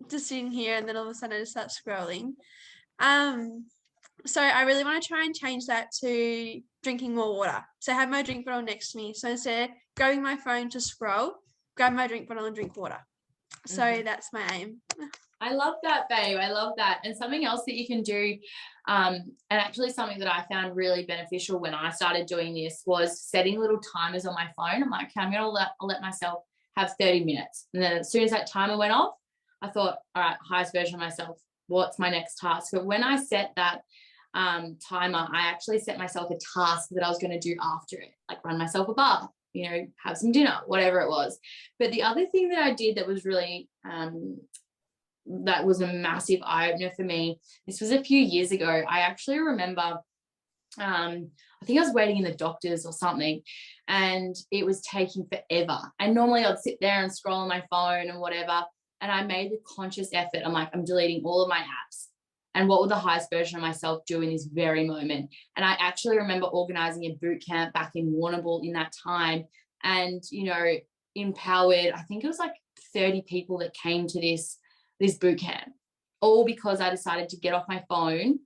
Speaker 6: sitting here, and then all of a sudden I just start scrolling. So I really want to try and change that to drinking more water. So I have my drink bottle next to me. So instead of grabbing my phone to scroll, grab my drink bottle and drink water. So that's my aim.
Speaker 1: I love that, babe. I love that. And something else that you can do, and actually something that I found really beneficial when I started doing this, was setting little timers on my phone. I'm like, okay, I'll let myself have 30 minutes. And then as soon as that timer went off, I thought, all right, highest version of myself. What's my next task? But when I set that timer, I actually set myself a task that I was going to do after it, like run myself a bath, you know, have some dinner, whatever it was. But the other thing that I did that was really that was a massive eye-opener for me, this was a few years ago. I actually remember I think I was waiting in the doctor's or something, and it was taking forever. And normally I'd sit there and scroll on my phone and whatever, and I made the conscious effort. I'm like, I'm deleting all of my apps. And what would the highest version of myself do in this very moment? And I actually remember organizing a boot camp back in Warrnambool in that time, and, you know, empowered, I think it was like 30 people that came to this boot camp, all because I decided to get off my phone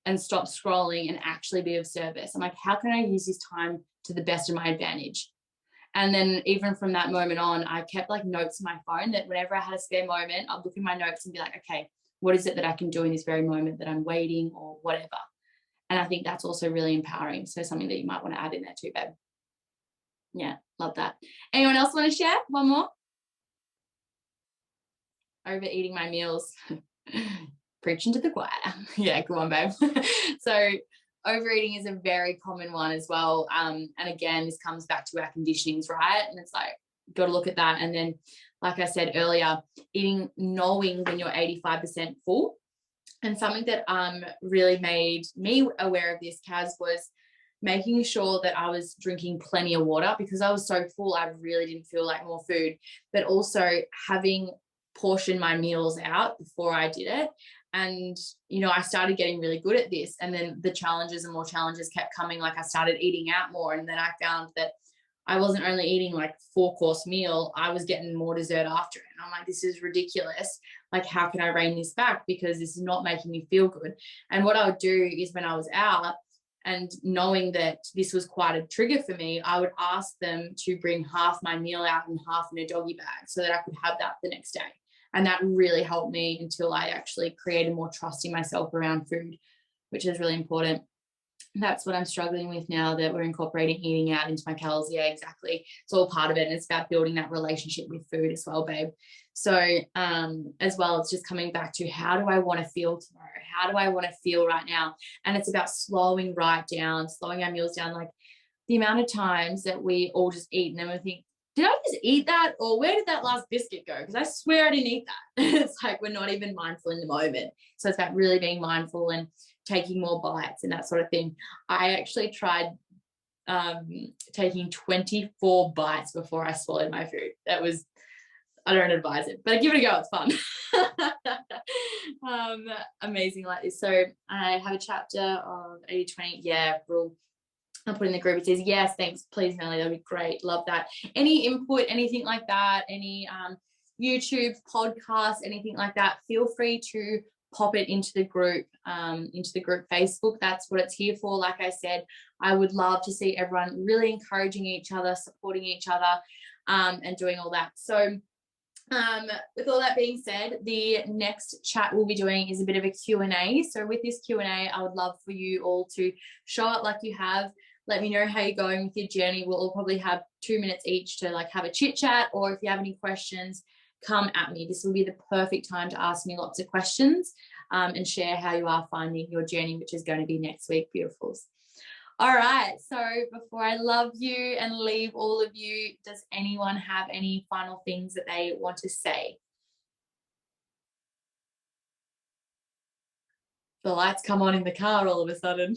Speaker 1: and stop scrolling and actually be of service. I'm like, how can I use this time to the best of my advantage? And then even from that moment on, I kept like notes in my phone that whenever I had a spare moment, I'd look in my notes and be like, okay, what is it that I can do in this very moment that I'm waiting or whatever? And I think that's also really empowering. So something that you might want to add in there too, babe. Yeah, love that. Anyone else want to share? One more? Overeating my meals. Preaching to the choir. Yeah, go on, babe. So overeating is a very common one as well. And again, this comes back to our conditionings, right? And it's like, got to look at that. And then, like I said earlier, knowing when you're 85% full. And something that really made me aware of this, Kaz, was making sure that I was drinking plenty of water, because I was so full, I really didn't feel like more food. But also having portioned my meals out before I did it. And, you know, I started getting really good at this. And then the challenges and more challenges kept coming. Like I started eating out more. And then I found that I wasn't only eating like 4-course meal, I was getting more dessert after it. And I'm like, this is ridiculous. Like, how can I rein this back? Because this is not making me feel good. And what I would do is, when I was out and knowing that this was quite a trigger for me, I would ask them to bring half my meal out and half in a doggy bag so that I could have that the next day. And that really helped me until I actually created more trust in myself around food, which is really important. That's what I'm struggling with now, that we're incorporating eating out into my calories. Yeah, exactly. It's all part of it. And it's about building that relationship with food as well, babe. So as well, it's just coming back to, how do I want to feel tomorrow? How do I want to feel right now? And it's about slowing right down, slowing our meals down. Like, the amount of times that we all just eat and then we think, did I just eat that? Or where did that last biscuit go? Because I swear I didn't eat that. It's like we're not even mindful in the moment. So it's about really being mindful and taking more bites and that sort of thing. I actually tried taking 24 bites before I swallowed my food. That was, I don't advise it, but give it a go. It's fun. Amazing like this. So I have a chapter of 80-20. Yeah, rule. I'll put in the group. It says, yes, thanks, please, Nelly. That'd be great. Love that. Any input, anything like that, any YouTube, podcasts, anything like that, feel free to pop it into the group Facebook. That's what it's here for. Like I said, I would love to see everyone really encouraging each other, supporting each other, and doing all that. So with all that being said, the next chat we'll be doing is a bit of a Q&A. So with this Q&A, I would love for you all to show up like you have. Let me know how you're going with your journey. We'll all probably have 2 minutes each to like have a chit chat, or if you have any questions, come at me. This will be the perfect time to ask me lots of questions and share how you are finding your journey, which is going to be next week, beautifuls. All right, so before I love you and leave all of you, does anyone have any final things that they want to say? The lights come on in the car all of a sudden.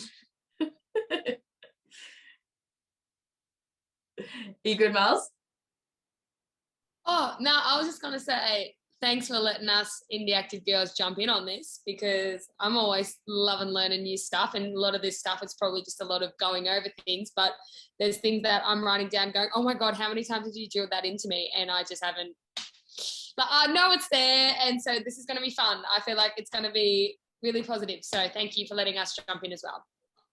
Speaker 1: Are you good, Miles?
Speaker 3: Oh, no, I was just going to say thanks for letting us Indie Active Girls jump in on this, because I'm always loving learning new stuff, and a lot of this stuff it's probably just a lot of going over things, but there's things that I'm writing down going, oh my God, how many times did you drill that into me? And I just haven't, but I know it's there, and so this is going to be fun. I feel like it's going to be really positive, so thank you for letting us jump in as well.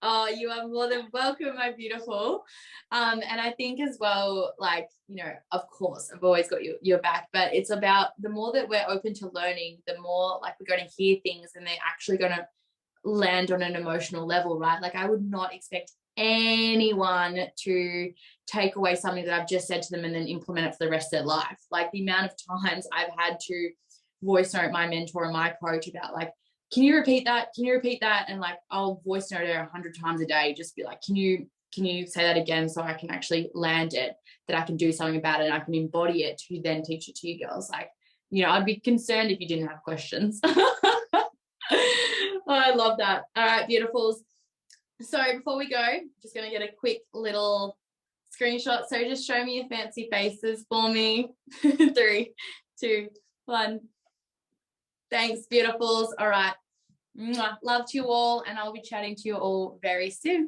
Speaker 1: Oh, you are more than welcome, my beautiful. And I think as well, like, you know, of course, I've always got your back, but it's about the more that we're open to learning, the more like we're going to hear things and they're actually going to land on an emotional level, right? Like I would not expect anyone to take away something that I've just said to them and then implement it for the rest of their life. Like the amount of times I've had to voice note my mentor and my coach about like, can you repeat that? Can you repeat that? And like, I'll voice note her 100 times a day, just be like, can you say that again so I can actually land it, that I can do something about it and I can embody it to then teach it to you girls. Like, you know, I'd be concerned if you didn't have questions. Oh, I love that. All right, beautifuls. So before we go, just going to get a quick little screenshot. So just show me your fancy faces for me. 3, 2, 1. Thanks, beautifuls. All right. Mwah. Love to you all, and I'll be chatting to you all very soon.